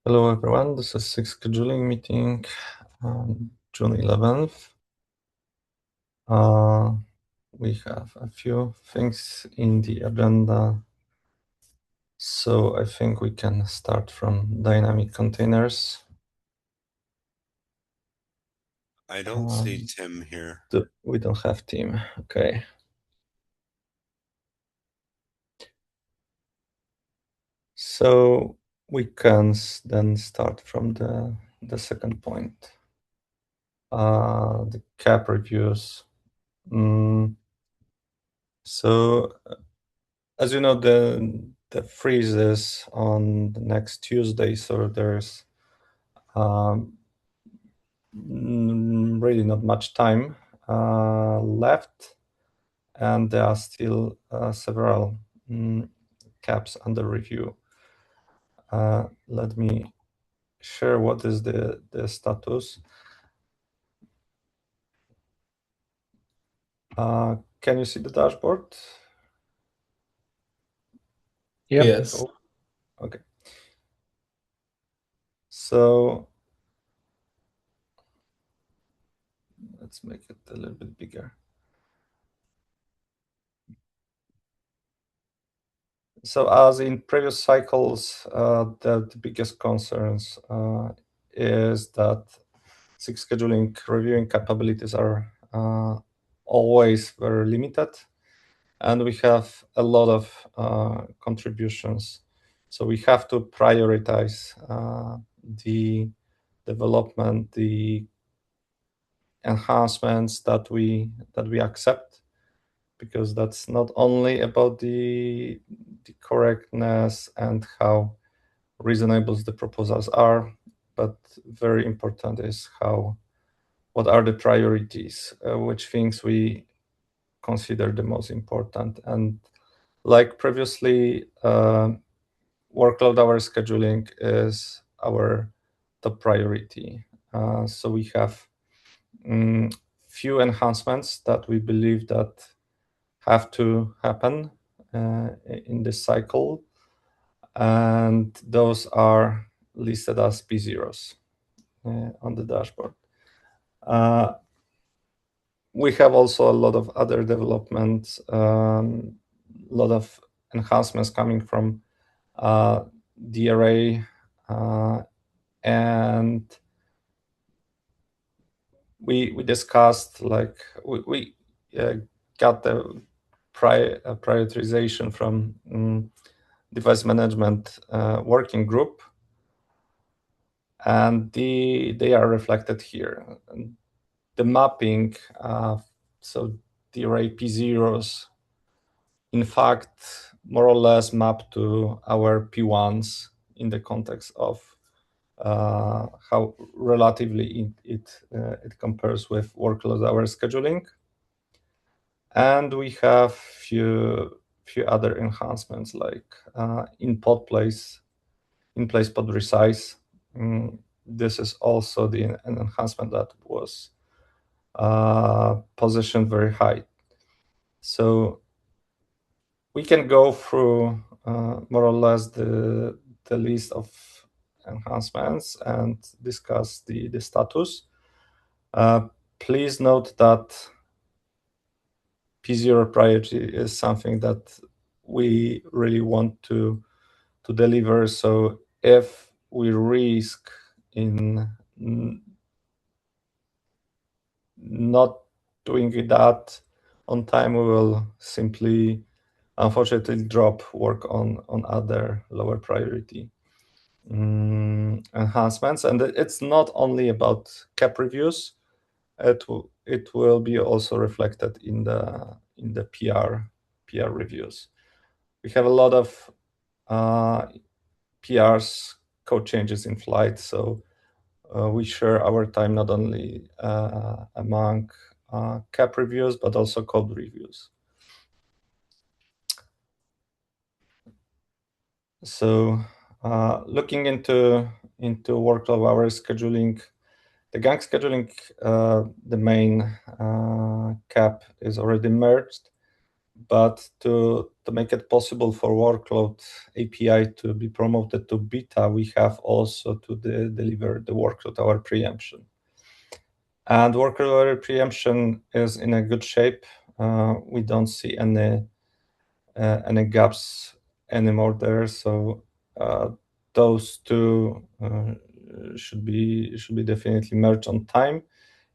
Hello everyone, this is SIG Scheduling meeting on June 11th. We have a few things in the agenda, so I think we can start from dynamic containers. I don't see Tim here. We don't have Tim, okay. So we can then start from the second point. The CAP reviews. So as you know, the freeze is on the next Tuesday, so there's really not much time left, and there are still several caps under review. Let me share what is the status. Can you see the dashboard? Yep. Yes. Oh, okay. So let's make it a little bit bigger. So as in previous cycles, the biggest concerns is that SIG scheduling reviewing capabilities are always very limited, and we have a lot of contributions. So we have to prioritize the development, the enhancements that we accept, because that's not only about the correctness and how reasonable the proposals are, but very important is what are the priorities, which things we consider the most important. And like previously, workload hour scheduling is our top priority. So we have few enhancements that we believe that have to happen in this cycle, and those are listed as P0s on the dashboard. We have also a lot of other developments, a lot of enhancements coming from the array, and we discussed, like, we got the prioritization from device management working group, and they are reflected here. The mapping, so the array P0s, in fact, more or less map to our P1s in the context of how relatively it compares with workload hour scheduling. And we have few other enhancements, like in place pod resize. This is also an enhancement that was positioned very high. So we can go through more or less the list of enhancements and discuss the status. Please note that P0 priority is something that we really want to deliver. So if we risk in not doing that on time, we will simply, unfortunately, drop work on other lower priority enhancements. And it's not only about cap reviews. It will be also reflected in the PR reviews. We have a lot of PRs, code changes in flight, so we share our time not only among cap reviews, but also code reviews. So looking into workload hour scheduling, the gang scheduling, the main cap is already merged, but to make it possible for workload API to be promoted to beta, we have also to deliver the workload aware preemption. And workload aware preemption is in a good shape. We don't see any gaps anymore there. So those two should be definitely merged on time,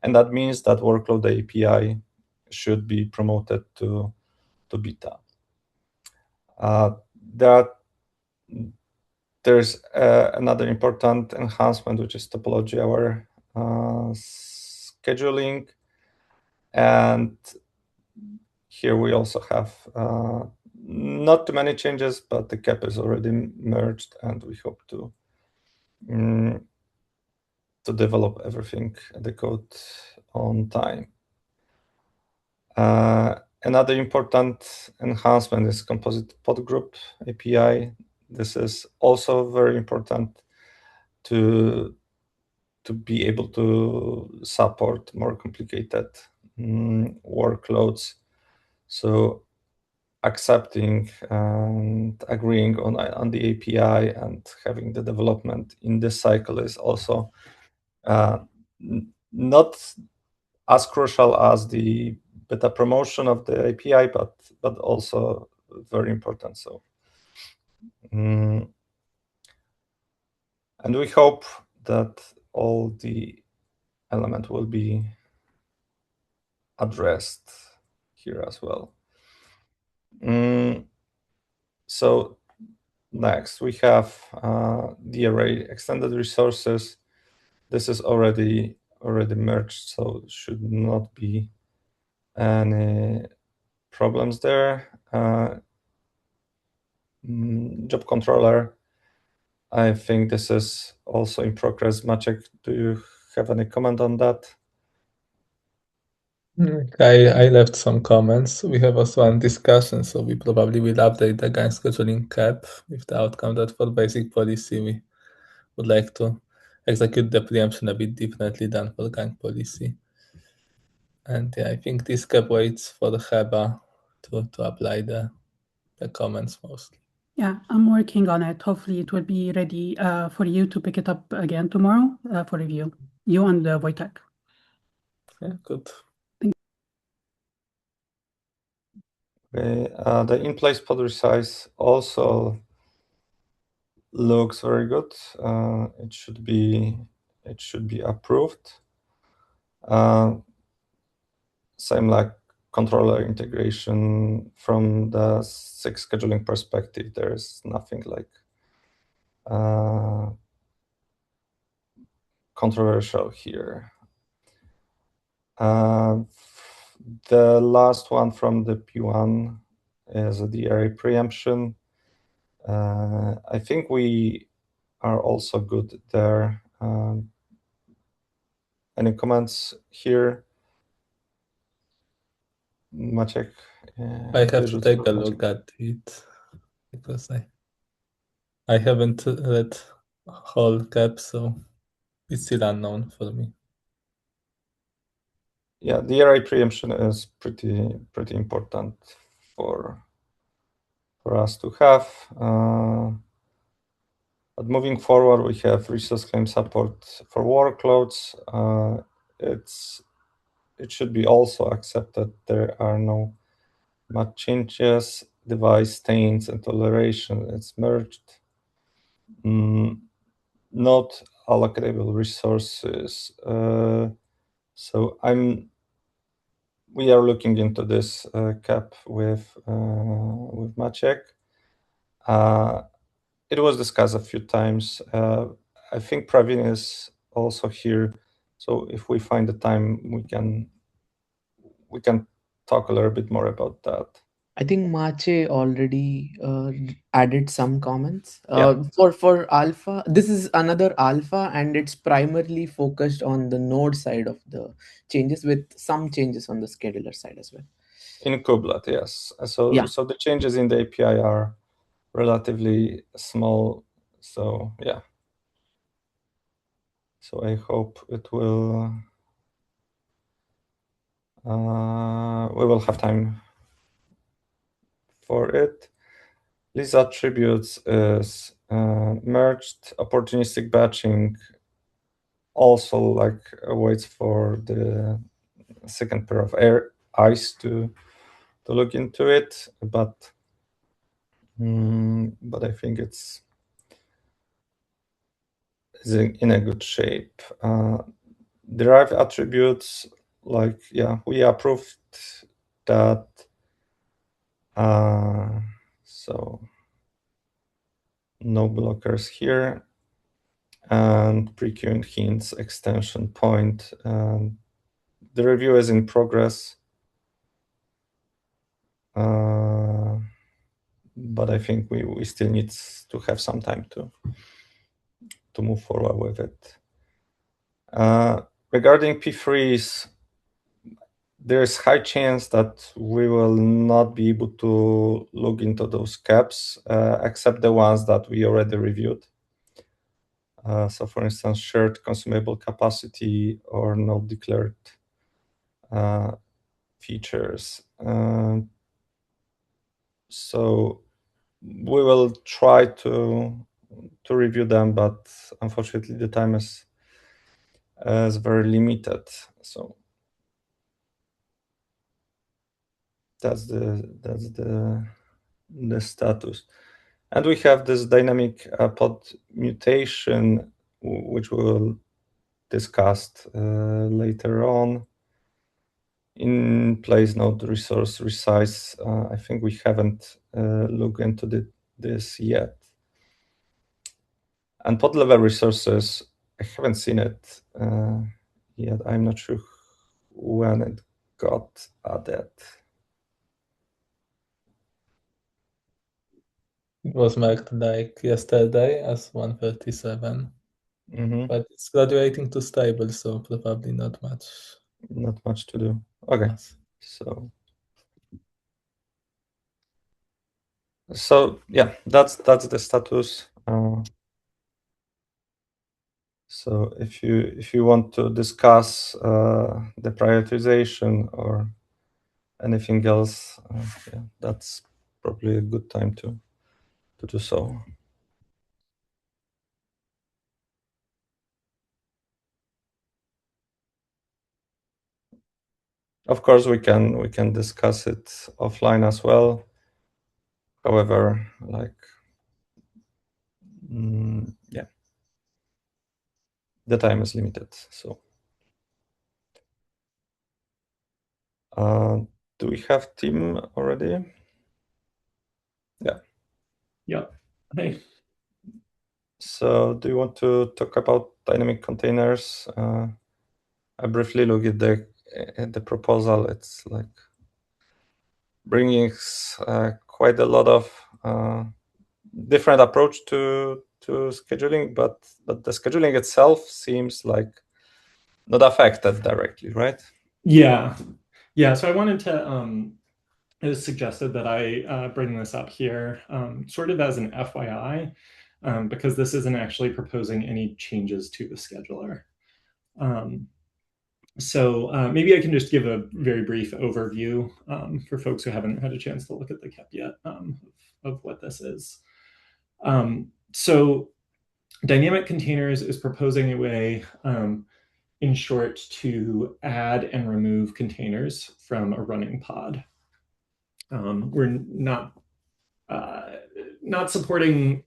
and that means that workload API should be promoted to beta. There's another important enhancement, which is topology aware scheduling, and here we also have not too many changes, but the cap is already merged, and we hope to develop everything, the code on time. Another important enhancement is composite pod group API. This is also very important to be able to support more complicated workloads. So accepting and agreeing on the API and having the development in this cycle is also not as crucial as the beta promotion of the API, but also very important. So, and we hope that all the element will be addressed here as well. So next we have the array extended resources. This is already merged, so should not be any problems there. Job controller, I think this is also in progress. Maciek, do you have any comment on that? I left some comments. We have also one discussion, so we probably will update the gang scheduling cap with the outcome that for basic policy we would like to execute the preemption a bit differently than for gang policy. And yeah, I think this cap waits for the HEBA to apply the comments mostly. Yeah, I'm working on it. Hopefully it will be ready for you to pick it up again tomorrow for review. You and Wojtek. Yeah, good. Okay, the in-place pod resize also looks very good. It should be approved. Same like controller integration from the SIG scheduling perspective. There is nothing like controversial here. The last one from the P1 is the array preemption. I think we are also good there. Any comments here, Maciek? I have to take a look at it because I haven't read whole cap, so it's still unknown for me. Yeah, the array preemption is pretty important for us to have. But moving forward, we have resource claim support for workloads. It should be also accepted. There are no much changes. Device stains and toleration, it's merged. Not allocatable resources. So we are looking into this cap with Maciek. It was discussed a few times. I think Pravin is also here, so if we find the time, we can talk a little bit more about that. I think Mache already added some comments. Yeah. For alpha, this is another alpha, and it's primarily focused on the node side of the changes, with some changes on the scheduler side as well. In kubelet, yes. So Yeah. So the changes in the API are relatively small. So yeah. So I hope it will. We will have time for it. These attributes is merged opportunistic batching, also like waits for the second pair of eyes to look into it, but I think it's in a good shape. Derived attributes, like, yeah, we approved that. So no blockers here, and pre-queuing hints extension point. The review is in progress, but I think we still need to have some time to move forward with it. Regarding P3s, there's high chance that we will not be able to look into those caps, except the ones that we already reviewed. So for instance, shared consumable capacity or no declared features. So we will try to review them, but unfortunately the time is very limited. So that's the status. And we have this dynamic pod mutation, which we will discuss later on. In place node resource resize, I think we haven't looked into this yet. And pod level resources, I haven't seen it yet. I'm not sure when it got added. It was marked like yesterday as 137, but it's graduating to stable, so probably not much. Not much to do. Okay, Yes. So yeah, that's the status. So if you want to discuss the prioritization or anything else, yeah, that's probably a good time to do so. Of course, we can discuss it offline as well. However, like, yeah, the time is limited. So, do we have Tim already? Yeah. Yeah. Hey. So, do you want to talk about dynamic containers? I briefly look at the proposal. It's like bringing quite a lot of different approach to scheduling, but the scheduling itself seems like not affected directly, right? Yeah. So I wanted to. It was suggested that I bring this up here, sort of as an FYI, because this isn't actually proposing any changes to the scheduler. So maybe I can just give a very brief overview for folks who haven't had a chance to look at the KEP yet of what this is. So dynamic containers is proposing a way, in short, to add and remove containers from a running pod. We're not supporting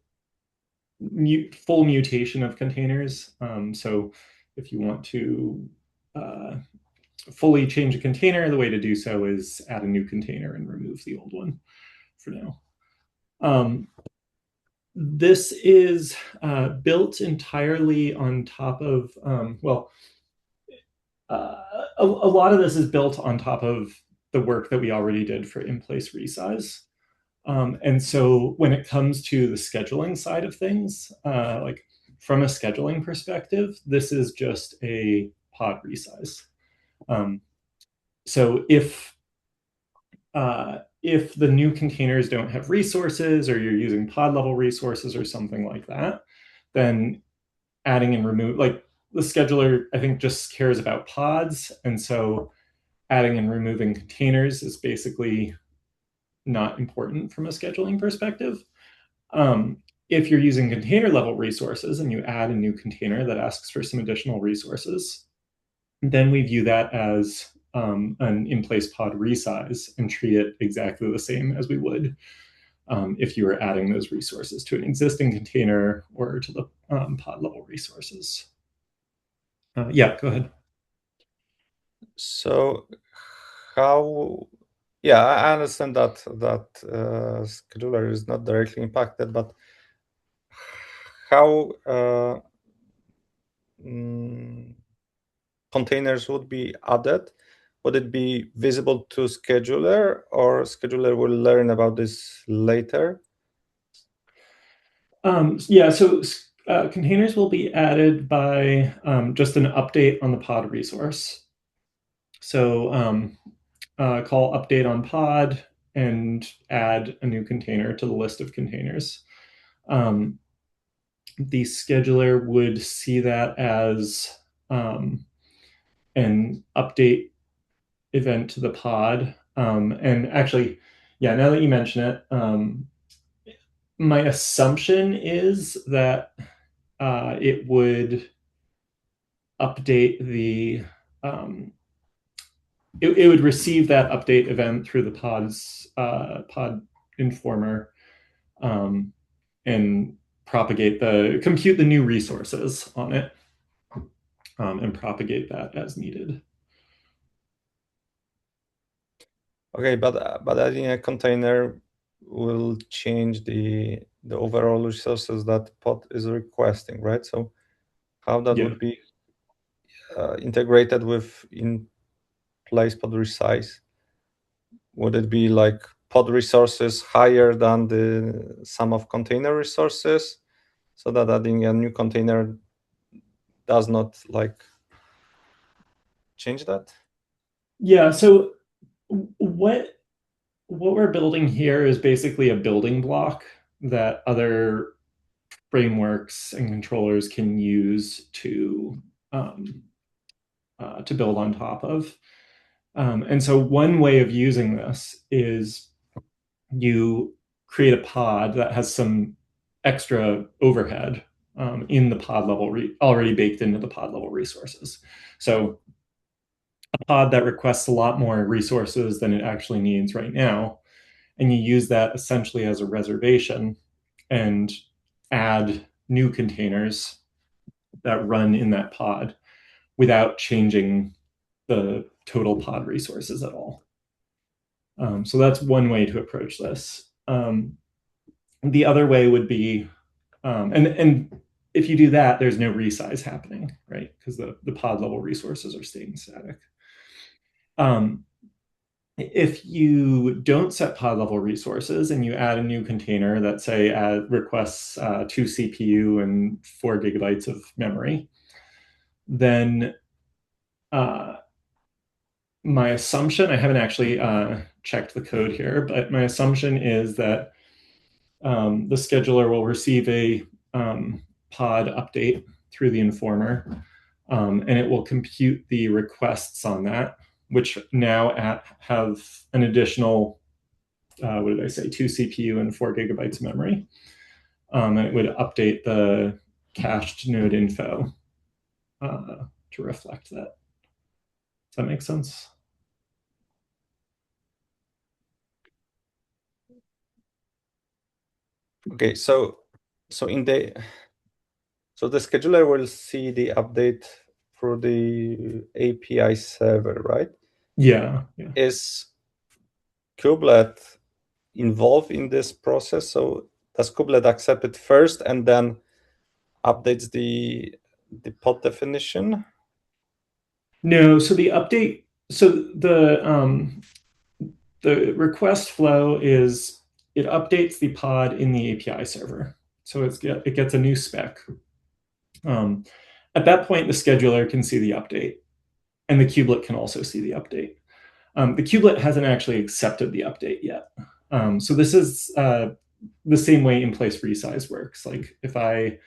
full mutation of containers. So if you want to fully change a container, the way to do so is add a new container and remove the old one for now. This is built entirely on top of, a lot of this is built on top of the work that we already did for in-place resize. And so when it comes to the scheduling side of things, like from a scheduling perspective, this is just a pod resize. So if the new containers don't have resources, or you're using pod level resources or something like that, then adding and remove, like the scheduler, I think, just cares about pods. And so adding and removing containers is basically not important from a scheduling perspective. If you're using container level resources and you add a new container that asks for some additional resources, then we view that as an in-place pod resize and treat it exactly the same as we would if you were adding those resources to an existing container or to the pod level resources. Yeah, go ahead. So how, yeah, I understand that scheduler is not directly impacted, but how containers would be added? Would it be visible to scheduler, or scheduler will learn about this later? Yeah, so containers will be added by just an update on the pod resource. So call update on pod and add a new container to the list of containers. The scheduler would see that as an update event to the pod. And actually, yeah, now that you mention it, my assumption is that it would update the it would receive that update event through the pod's pod informer and compute the new resources on it and propagate that as needed. Okay, but adding a container will change the overall resources that pod is requesting, right? So how that would be integrated with in-place pod resize? Would it be like pod resources higher than the sum of container resources, so that adding a new container does not like change that? Yeah, so what we're building here is basically a building block that other frameworks and controllers can use to build on top of. And so one way of using this is you create a pod that has some extra overhead in the pod level already baked into the pod level resources. So a pod that requests a lot more resources than it actually needs right now, and you use that essentially as a reservation and add new containers that run in that pod without changing the total pod resources at all. So that's one way to approach this. The other way would be, and if you do that, there's no resize happening, right? Because the pod level resources are staying static. If you don't set pod level resources and you add a new container that say requests 2 CPU and 4 gigabytes of memory, then my assumption, I haven't actually checked the code here, but my assumption is that the scheduler will receive a pod update through the informer, and it will compute the requests on that, which now have an additional, what did I say, 2 CPU and 4 gigabytes of memory. And it would update the cached node info to reflect that. Does that make sense? Okay, so the scheduler will see the update through the API server, right? Yeah. Is kubelet involved in this process? So does kubelet accept it first and then updates the pod definition? No, so the update, so the request flow is it updates the pod in the API server. So it gets a new spec. At that point, the scheduler can see the update, and the kubelet can also see the update. The kubelet hasn't actually accepted the update yet. So this is the same way in-place resize works. Like if I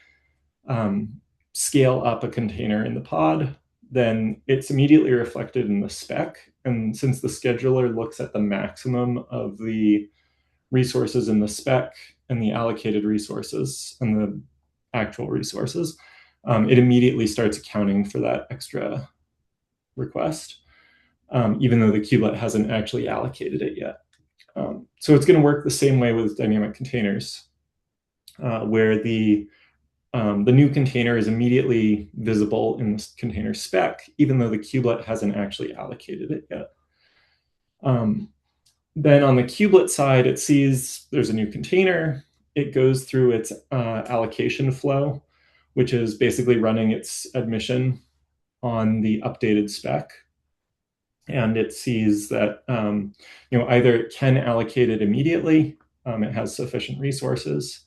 scale up a container in the pod, then it's immediately reflected in the spec. And since the scheduler looks at the maximum of the resources in the spec and the allocated resources and the actual resources, it immediately starts accounting for that extra request, even though the kubelet hasn't actually allocated it yet. So it's going to work the same way with dynamic containers, where the new container is immediately visible in the container spec, even though the kubelet hasn't actually allocated it yet. Then on the kubelet side, it sees there's a new container. It goes through its allocation flow, which is basically running its admission on the updated spec. And it sees that either it can allocate it immediately, it has sufficient resources,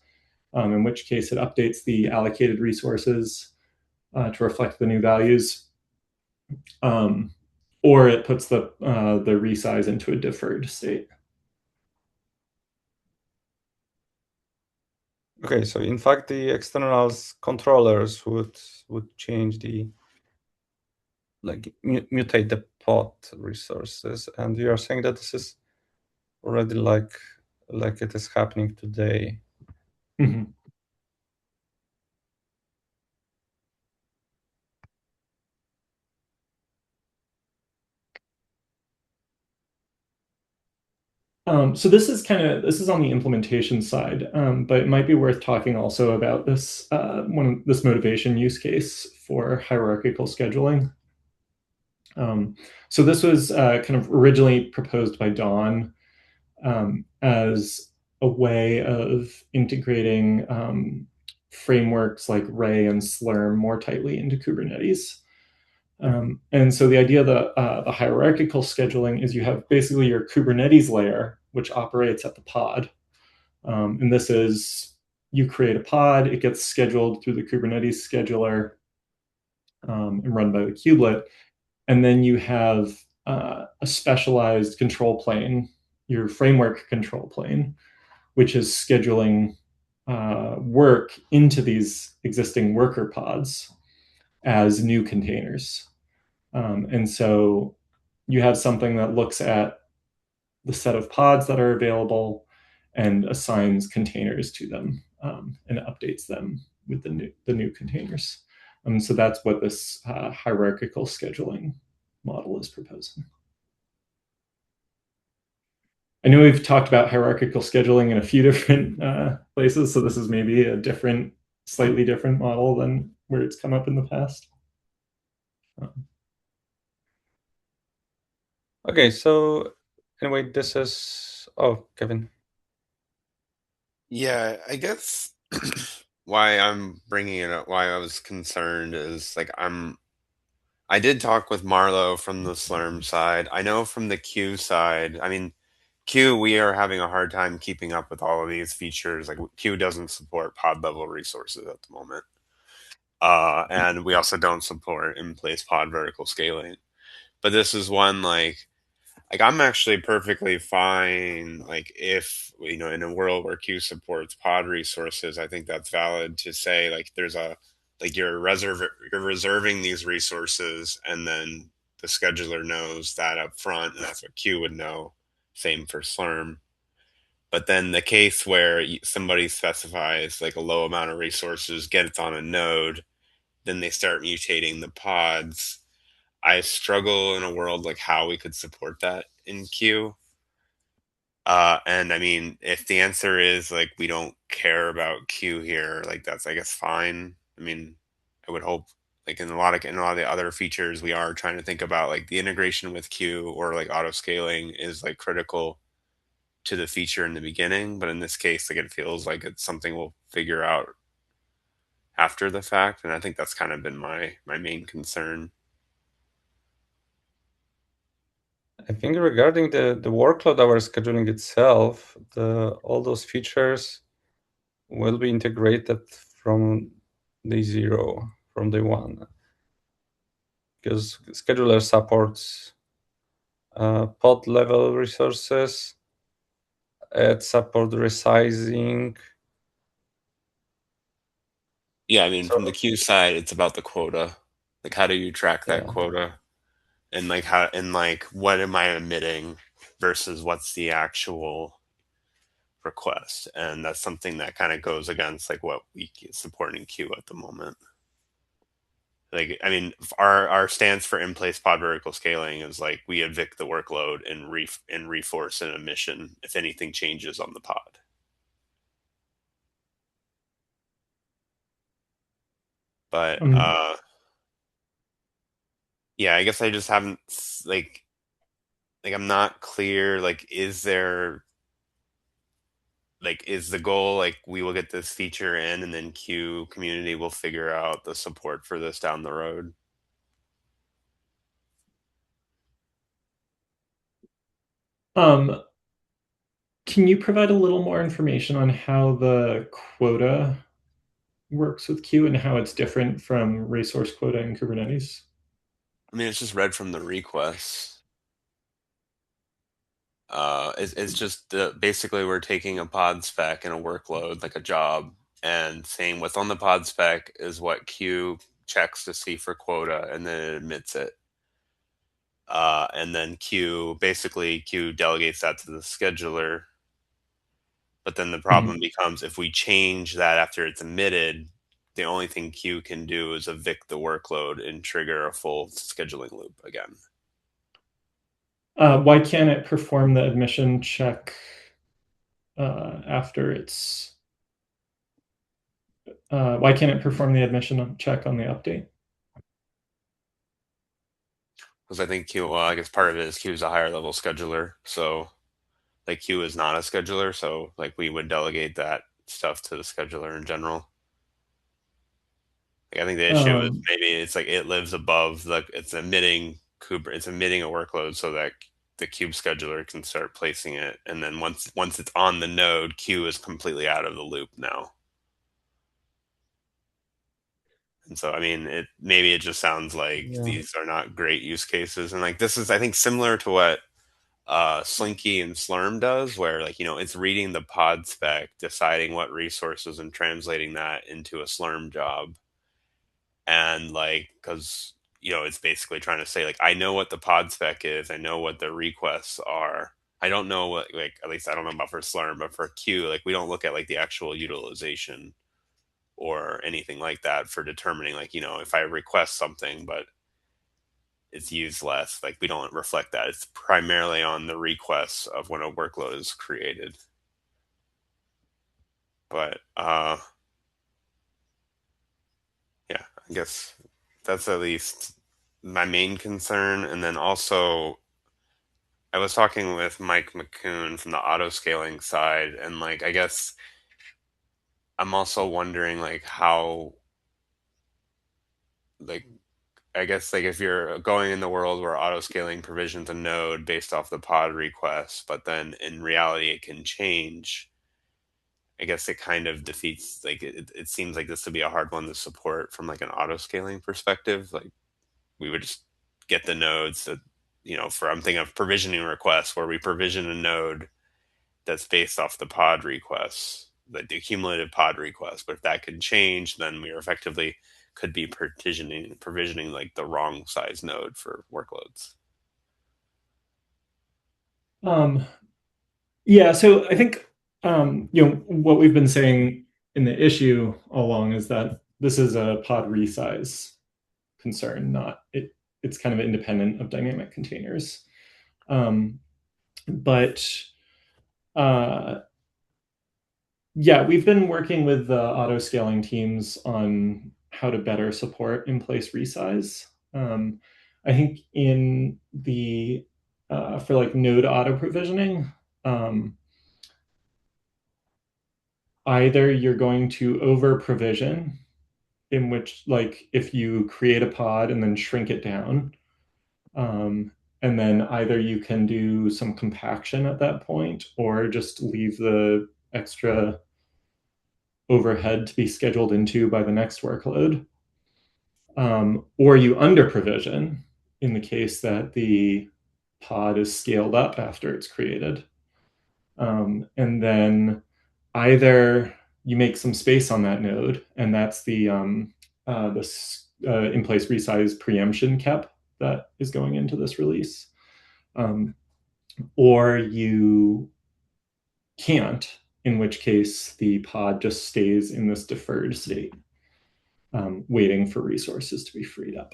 in which case it updates the allocated resources to reflect the new values, or it puts the resize into a deferred state. Okay, so in fact, the externals controllers would change the, like, mutate the pod resources, and you are saying that this is already like it is happening today. Mm-hmm. So this is on the implementation side, but it might be worth talking also about this this motivation use case for hierarchical scheduling. So this was kind of originally proposed by Dawn as a way of integrating frameworks like Ray and Slurm more tightly into Kubernetes. And so the idea of the hierarchical scheduling is you have basically your Kubernetes layer, which operates at the pod. And this is, you create a pod, it gets scheduled through the Kubernetes scheduler and run by the kubelet. And then you have a specialized control plane, your framework control plane, which is scheduling work into these existing worker pods as new containers. And so you have something that looks at the set of pods that are available and assigns containers to them and updates them with the new containers. So that's what this hierarchical scheduling model is proposing. I know we've talked about hierarchical scheduling in a few different places, so this is maybe a slightly different model than where it's come up in the past. Okay, so anyway, this is, oh, Kevin. Yeah, I guess why I'm bringing it up, why I was concerned is like I did talk with Marlo from the Slurm side. I know from the Q side, I mean, Q, we are having a hard time keeping up with all of these features. Like Q doesn't support pod level resources at the moment. And we also don't support in-place pod vertical scaling. But this is one like I'm actually perfectly fine. Like if, in a world where Q supports pod resources, I think that's valid to say like there's you're reserving these resources and then the scheduler knows that up front and that's what Q would know. Same for Slurm. But then the case where somebody specifies like a low amount of resources, gets on a node, then they start mutating the pods. I struggle in a world like how we could support that in Q. And I mean, if the answer is like we don't care about Q here, like that's I guess fine. I mean, I would hope like in a lot of the other features we are trying to think about like the integration with Q or like auto scaling is like critical to the feature in the beginning, but in this case like it feels like it's something we'll figure out after the fact, and I think that's kind of been my main concern. I think regarding the workload hour scheduling itself, all those features will be integrated from day zero, from day one, because scheduler supports pod level resources, it supports resizing. Yeah, I mean, from the Q side, it's about the quota. Like, how do you track that quota? And what am I emitting versus what's the actual request, and that's something that kind of goes against like what we support in queue at the moment. Like, I mean, our stance for in-place pod vertical scaling is like we evict the workload and reforce an emission if anything changes on the pod. But yeah, I guess I just haven't like I'm not clear. Like, is there is the goal like we will get this feature in and then queue community will figure out the support for this down the road? Can you provide a little more information on how the quota works with queue and how it's different from resource quota in Kubernetes? I mean, it's just read from the request. It's just basically we're taking a pod spec and a workload, like a job, and saying what's on the pod spec is what queue checks to see for quota, and then it admits it. And then queue delegates that to the scheduler. But then the problem becomes if we change that after it's emitted, the only thing queue can do is evict the workload and trigger a full scheduling loop again. Why can't it perform the admission check after it's... why can't it perform the admission check on the update? Because I think queue, well, I guess part of it is queue is a higher level scheduler. So like queue is not a scheduler. So like we would delegate that stuff to the scheduler in general. Like I think the issue is maybe it's like it lives above, like it's emitting a workload so that the cube scheduler can start placing it. And then once it's on the node, queue is completely out of the loop now. And so, I mean, maybe it just sounds like these are not great use cases. And like, this is, I think, similar to what Slinky and Slurm does, where like, it's reading the pod spec, deciding what resources and translating that into a Slurm job. And like, because, it's basically trying to say like, I know what the pod spec is. I know what the requests are. I don't know what, like, at least I don't know about for Slurm, but for Q, like we don't look at like the actual utilization or anything like that for determining like, if I request something, but it's used less, like we don't reflect that. It's primarily on the requests of when a workload is created. But yeah, I guess that's at least my main concern. And then also I was talking with Mike McCoon from the auto scaling side, and like, I guess I'm also wondering like how, like, I guess like if you're going in the world where auto scaling provisions a node based off the pod request, but then in reality it can change, I guess it kind of defeats, like it seems like this would be a hard one to support from like an auto scaling perspective. Like we would just get the nodes that, I'm thinking of provisioning requests where we provision a node that's based off the pod requests, the cumulative pod request. But if that could change, then we are effectively could be provisioning like the wrong size node for workloads. Yeah, so I think what we've been saying in the issue all along is that this is a pod resize concern, it's kind of independent of dynamic containers. Yeah, we've been working with the auto scaling teams on how to better support in-place resize. I think in the for like node auto provisioning, either you're going to over provision, in which like if you create a pod and then shrink it down, and then either you can do some compaction at that point or just leave the extra overhead to be scheduled into by the next workload. Or you under provision in the case that the pod is scaled up after it's created. And then either you make some space on that node, and that's the in-place resize preemption KEP that is going into this release. Or you can't, in which case the pod just stays in this deferred state, waiting for resources to be freed up.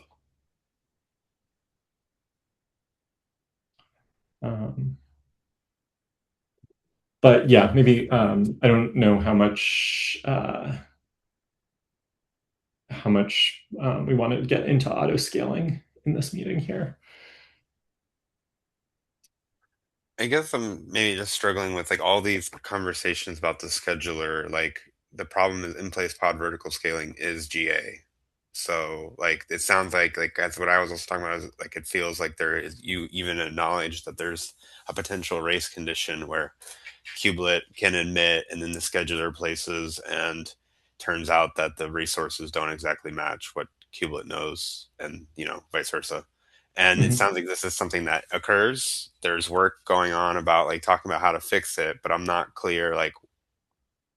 But yeah, maybe I don't know how much we want to get into auto scaling in this meeting here. I guess I'm maybe just struggling with like all these conversations about the scheduler. Like the problem is in place pod vertical scaling is GA. So like it sounds like that's what I was also talking about. Is, like it feels like there is you even acknowledge that there's a potential race condition where kubelet can admit and then the scheduler places and turns out that the resources don't exactly match what kubelet knows and vice versa. And it sounds like this is something that occurs. There's work going on about like talking about how to fix it, but I'm not clear like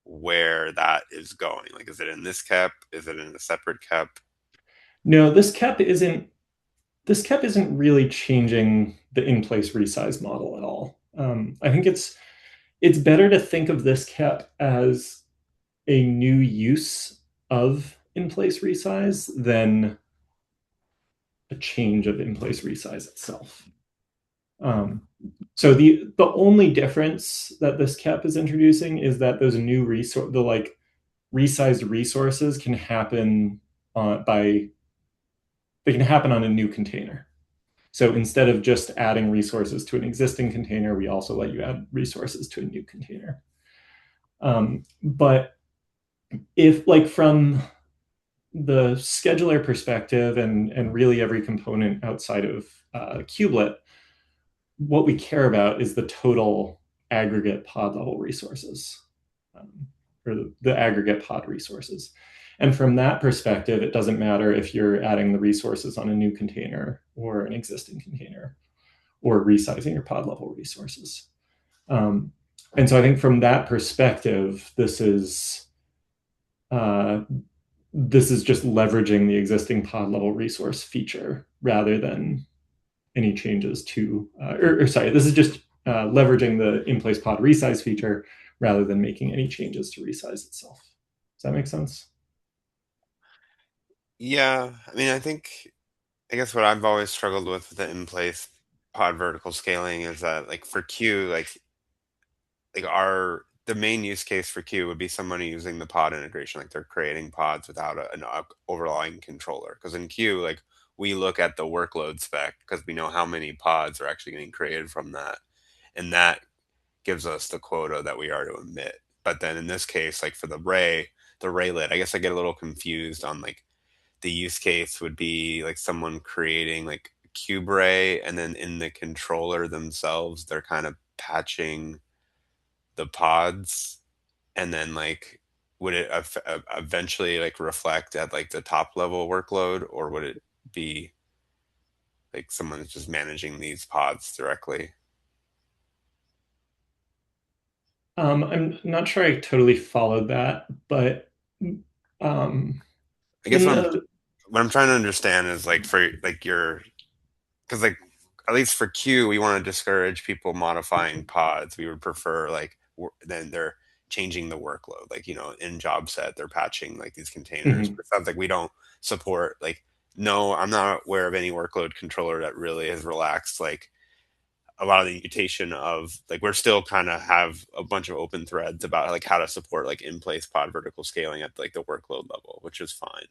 where that is going. Like, is it in this KEP? Is it in a separate KEP? No, this KEP isn't really changing the in-place resize model at all. I think it's better to think of this KEP as a new use of in-place resize than a change of in-place resize itself. So the only difference that this KEP is introducing is that those new resized resources can happen they can happen on a new container. So instead of just adding resources to an existing container, we also let you add resources to a new container. But if like from the scheduler perspective and really every component outside of kubelet, what we care about is the total aggregate pod level resources, or the aggregate pod resources. And from that perspective, it doesn't matter if you're adding the resources on a new container or an existing container, or resizing your pod level resources. And so I think from that perspective, this is just leveraging the existing pod level resource feature rather than any changes to, this is just leveraging the in-place pod resize feature rather than making any changes to resize itself. Does that make sense? Yeah, I mean, I guess what I've always struggled with the in-place pod vertical scaling is that like for Q, the main use case for Q would be somebody using the pod integration, like they're creating pods without an overlying controller. Because in Q, like we look at the workload spec because we know how many pods are actually getting created from that, and that gives us the quota that we are to emit. But then in this case, like for the raylet, I guess I get a little confused on like the use case would be like someone creating like a cube ray, and then in the controller themselves, they're kind of patching the pods, and then like would it eventually like reflect at like the top level workload, or would it be like someone's just managing these pods directly? I'm not sure I totally followed that, but I guess what I'm trying to understand is like for like because like at least for Q, we want to discourage people modifying pods. We would prefer like then they're changing the workload. Like in job set, they're patching like these containers. But it sounds like we don't support like no, I'm not aware of any workload controller that really has relaxed like a lot of the mutation of like we're still kind of have a bunch of open threads about like how to support like in place pod vertical scaling at like the workload level, which is fine.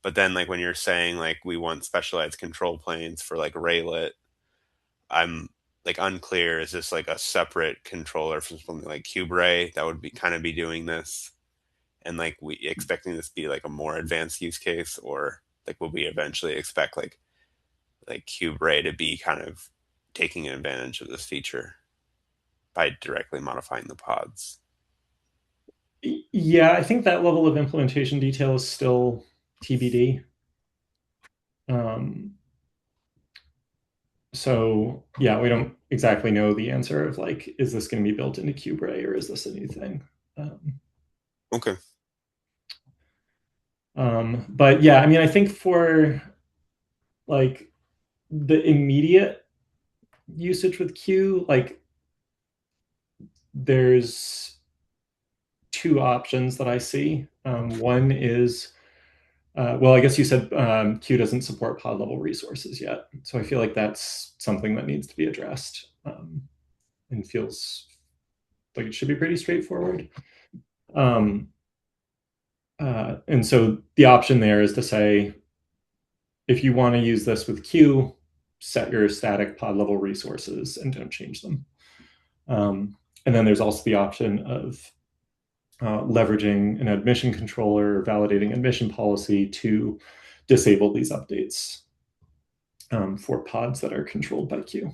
But then like when you're saying like we want specialized control planes for like raylet, I'm like unclear. Is this like a separate controller from something like KubeRay that would be kind of be doing this? And like we expecting this to be like a more advanced use case, or like would we eventually expect like KubeRay to be kind of taking advantage of this feature by directly modifying the pods? Yeah, I think that level of implementation detail is still TBD. So yeah, we don't exactly know the answer of like, is this going to be built into KubeRay or is this a new thing? Okay. But yeah, I mean, I think for like the immediate usage with Q, like there's two options that I see. One is, well, I guess you said Q doesn't support pod level resources yet. So I feel like that's something that needs to be addressed and feels like it should be pretty straightforward. And so the option there is to say, if you want to use this with Q, set your static pod level resources and don't change them. And then there's also the option of leveraging an admission controller, validating admission policy to disable these updates for pods that are controlled by Q.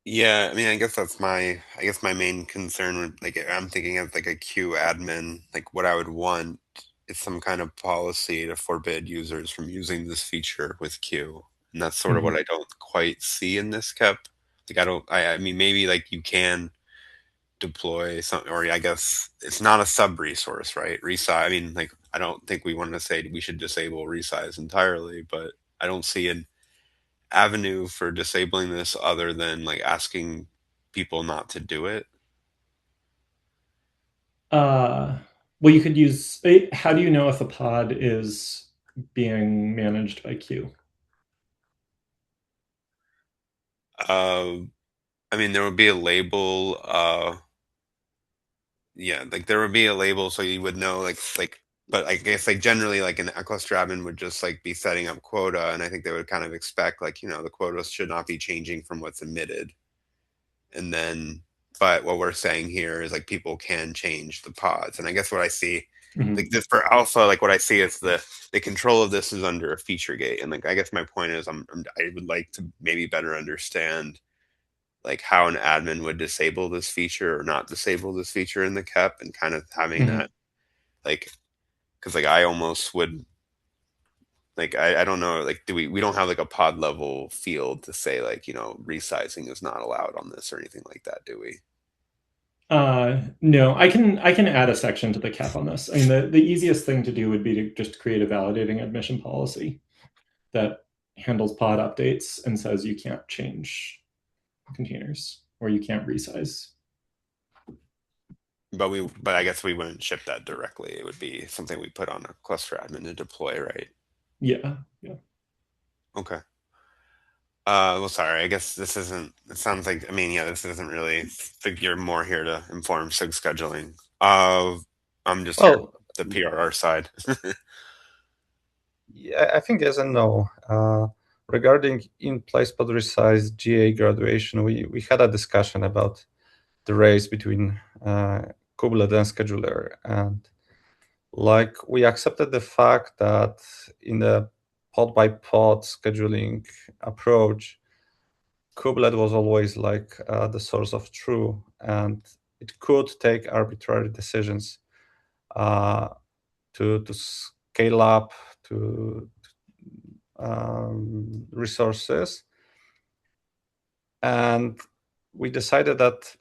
Yeah, I mean, I guess my main concern would, like, I'm thinking of like a Q admin, like what I would want is some kind of policy to forbid users from using this feature with Q. And that's sort of what I don't quite see in this KEP. Like, I mean, maybe like you can deploy something, or I guess it's not a sub resource, right? Resize. I mean, like, I don't think we want to say we should disable resize entirely, but I don't see an avenue for disabling this other than like asking people not to do it. Well, you could use, how do you know if a pod is being managed by Q? I mean, there would be a label, yeah, like there would be a label so you would know, but I guess like generally like a cluster admin would just like be setting up quota, and I think they would kind of expect like, you know, the quotas should not be changing from what's emitted. And then, but what we're saying here is like people can change the pods. And I guess what I see, like this for alpha, like what I see is the control of this is under a feature gate. And like, I guess my point is I would like to maybe better understand like how an admin would disable this feature or not disable this feature in the KEP, and kind of having that, like, because like I almost would, like, I don't know, like, we don't have like a pod level field to say like, you know, resizing is not allowed on this or anything like that, do we? No, I can add a section to the KEP on this. I mean, the easiest thing to do would be to just create a validating admission policy that handles pod updates and says you can't change containers or you can't resize. But I guess we wouldn't ship that directly. It would be something we put on a cluster admin to deploy, right? Yeah. Okay. Well, sorry, I guess this isn't, it sounds like, I mean, yeah, this isn't really, you're more here to inform SIG scheduling. I'm just here, the PRR side. Yeah, I think yes and no. Regarding in-place pod resize GA graduation, we had a discussion about the race between kubelet and scheduler, and like we accepted the fact that in the pod by pod scheduling approach, kubelet was always like the source of truth, and it could take arbitrary decisions to scale up to resources. And we decided that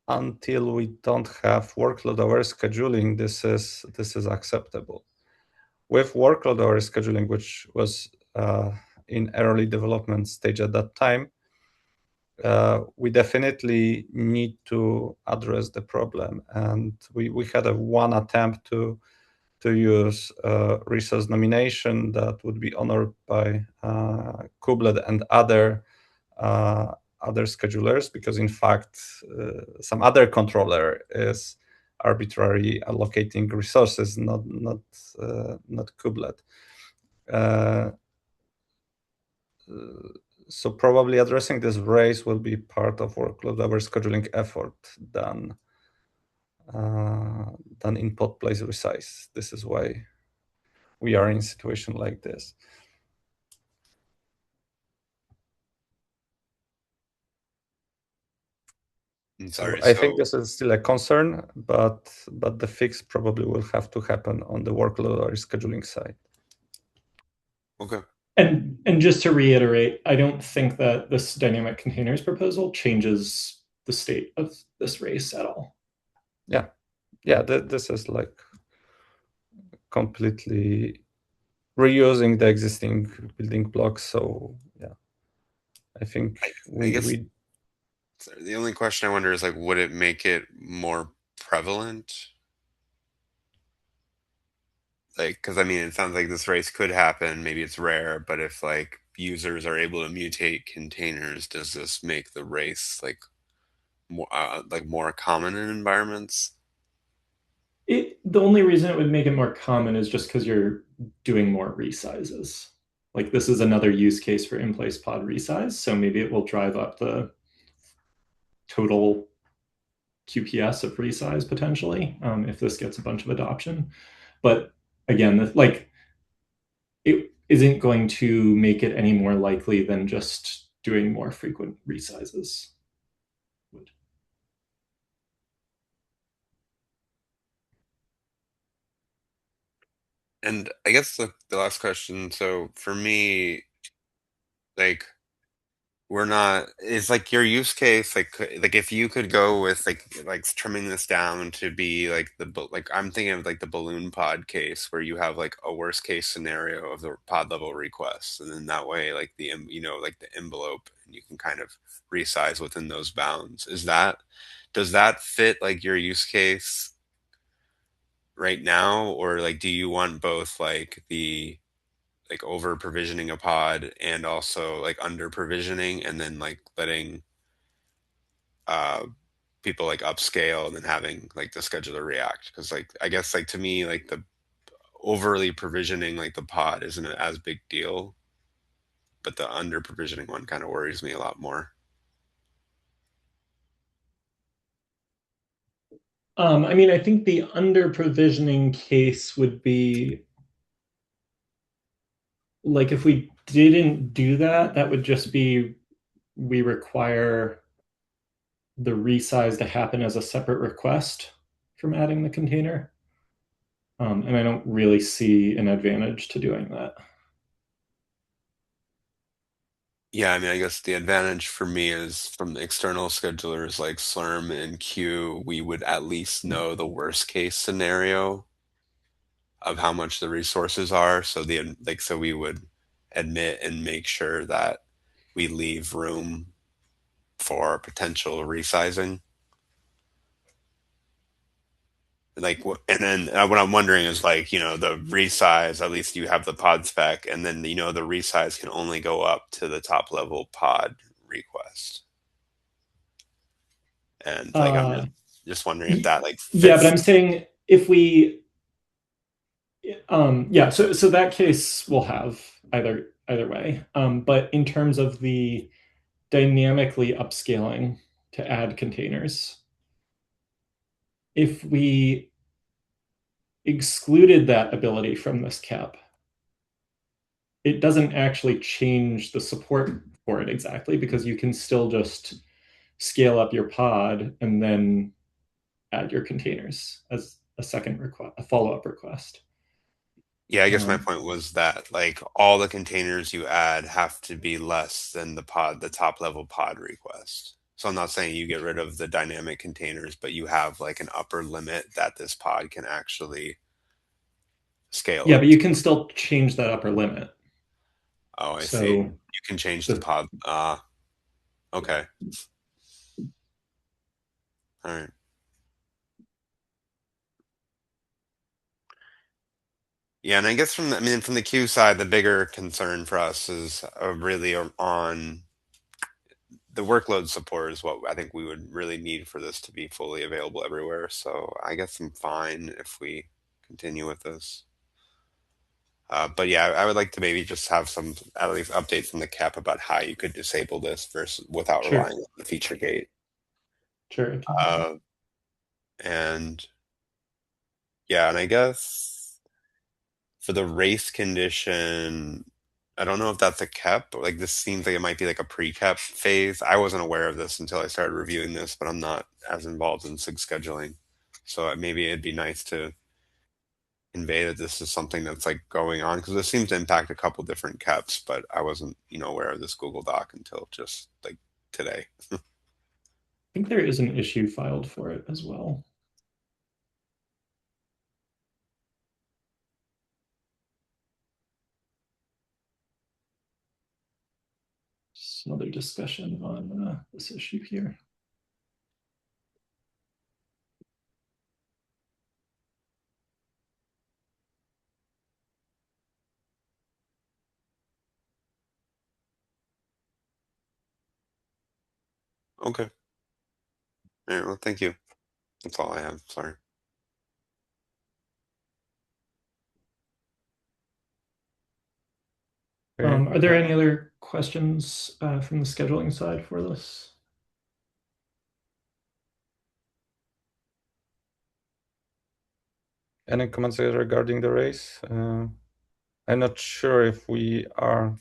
until we don't have workload aware scheduling, this is acceptable. With workload aware scheduling, which was in early development stage at that time, we definitely need to address the problem. And we had one attempt to use resource nomination that would be honored by kubelet and other schedulers, because in fact some other controller is arbitrarily allocating resources, not kubelet. So probably addressing this race will be part of workload aware scheduling effort than in pod place resize. This is why we are in a situation like this. Sorry, so I think this is still a concern, but the fix probably will have to happen on the workload or scheduling side. Okay. And just to reiterate, I don't think that this dynamic containers proposal changes the state of this race at all. Yeah, this is like completely reusing the existing building blocks. So yeah, I think So the only question I wonder is like, would it make it more prevalent? Like, because I mean, it sounds like this race could happen. Maybe it's rare, but if like users are able to mutate containers, does this make the race like more common in environments? The only reason it would make it more common is just because you're doing more resizes. Like this is another use case for in-place pod resize, so maybe it will drive up the total QPS of resize potentially if this gets a bunch of adoption. But again, like it isn't going to make it any more likely than just doing more frequent resizes would. And I guess the last question, so for me, like it's like your use case, like if you could go with like trimming this down to be like like I'm thinking of like the balloon pod case where you have like a worst case scenario of the pod level requests, and then that way like like the envelope, and you can kind of resize within those bounds. Does that fit like your use case right now, or like do you want both like the like over provisioning a pod and also like under provisioning and then like letting uh people like upscale and then having like the scheduler react? Because like I guess like to me like the overly provisioning like the pod isn't an as big deal, but the under provisioning one kind of worries me a lot more. I mean, I think the under provisioning case would be like if we didn't do that, that would just be we require the resize to happen as a separate request from adding the container. And I don't really see an advantage to doing that. Yeah, I mean, I guess the advantage for me is from the external schedulers like Slurm and Q, we would at least know the worst case scenario of how much the resources are. So so we would admit and make sure that we leave room for potential resizing. Like, and then what I'm wondering is like, the resize, at least you have the pod spec, and then, the resize can only go up to the top level pod request. And like, I'm just wondering if that like fits. Yeah, but I'm saying if we, yeah, so that case will have either way. But in terms of the dynamically upscaling to add containers, if we excluded that ability from this cap, it doesn't actually change the support for it exactly, because you can still just scale up your pod and then add your containers as a second request, a follow-up request. Yeah, I guess my point was that like all the containers you add have to be less than the top level pod request. So I'm not saying you get rid of the dynamic containers, but you have like an upper limit that this pod can actually scale Yeah, up but you to. can still change that upper limit. Oh, I So see. You can change the pod. Okay. All right. Yeah, and I guess from the Q side, the bigger concern for us is really on the workload support is what I think we would really need for this to be fully available everywhere. So I guess I'm fine if we continue with this. But yeah, I would like to maybe just have some at least updates from the cap about how you could disable this versus without Sure. relying on the feature gate. Sure. And yeah, and I guess for the race condition, I don't know if that's a KEP. Like this seems like it might be like a pre-KEP phase. I wasn't aware of this until I started reviewing this, but I'm not as involved in SIG scheduling. So maybe it'd be nice to convey that this is something that's like going on, because this seems to impact a couple different KEPs, but I wasn't, aware of this Google Doc until just like today. I think there is an issue filed for it as well. Just another discussion on this issue here. Okay. All right, well, thank you. That's all I have. Sorry. Are there any other questions from the scheduling side for this? Any comments regarding the race? I'm not sure if we are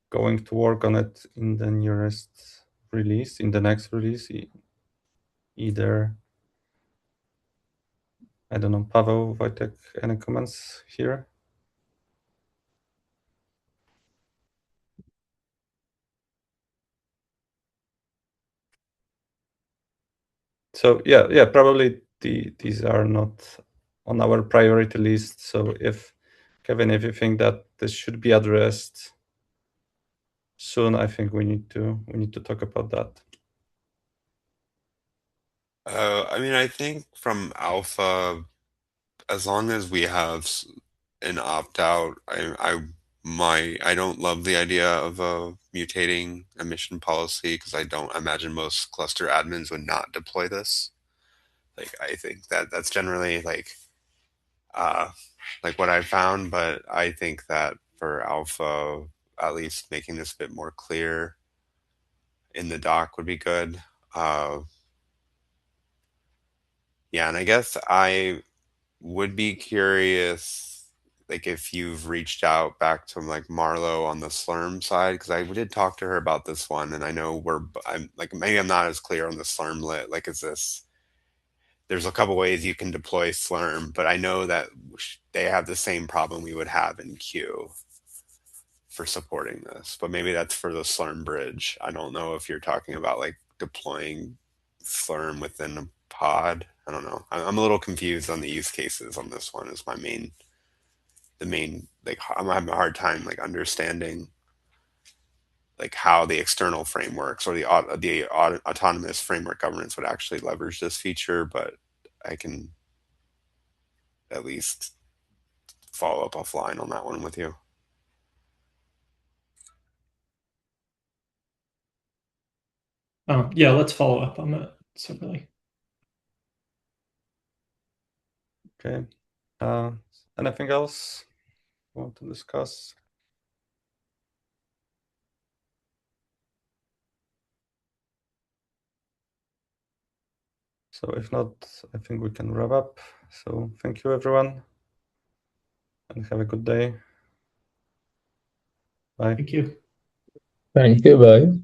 going to work on it in the nearest release, in the next release, either. I don't know, Pavel, Wojtek, any comments here? So yeah, probably these are not on our priority list. So if Kevin, if you think that this should be addressed soon, I think we need to talk about that. I mean, I think from alpha, as long as we have an opt-out, I don't love the idea of a mutating emission policy because I don't imagine most cluster admins would not deploy this. Like, I think that's generally like what I found, but I think that for alpha, at least making this a bit more clear in the doc would be good. Yeah, and I guess I would be curious, like if you've reached out back to like Marlo on the Slurm side, because I did talk to her about this one, and I know I'm like maybe I'm not as clear on the Slurm lit. Like, there's a couple ways you can deploy Slurm, but I know that they have the same problem we would have in Q for supporting this. But maybe that's for the Slurm bridge. I don't know if you're talking about like deploying Slurm within a pod. I don't know. I'm a little confused on the use cases on this one. Is the main like I'm having a hard time like understanding like how the external frameworks or the autonomous framework governance would actually leverage this feature, but I can at least follow up offline on that one with you. Yeah, let's follow up on that separately. Okay. Anything else you want to discuss? So if not, I think we can wrap up. So thank you, everyone, and have a good day. Bye. Thank you. Thank you, bye.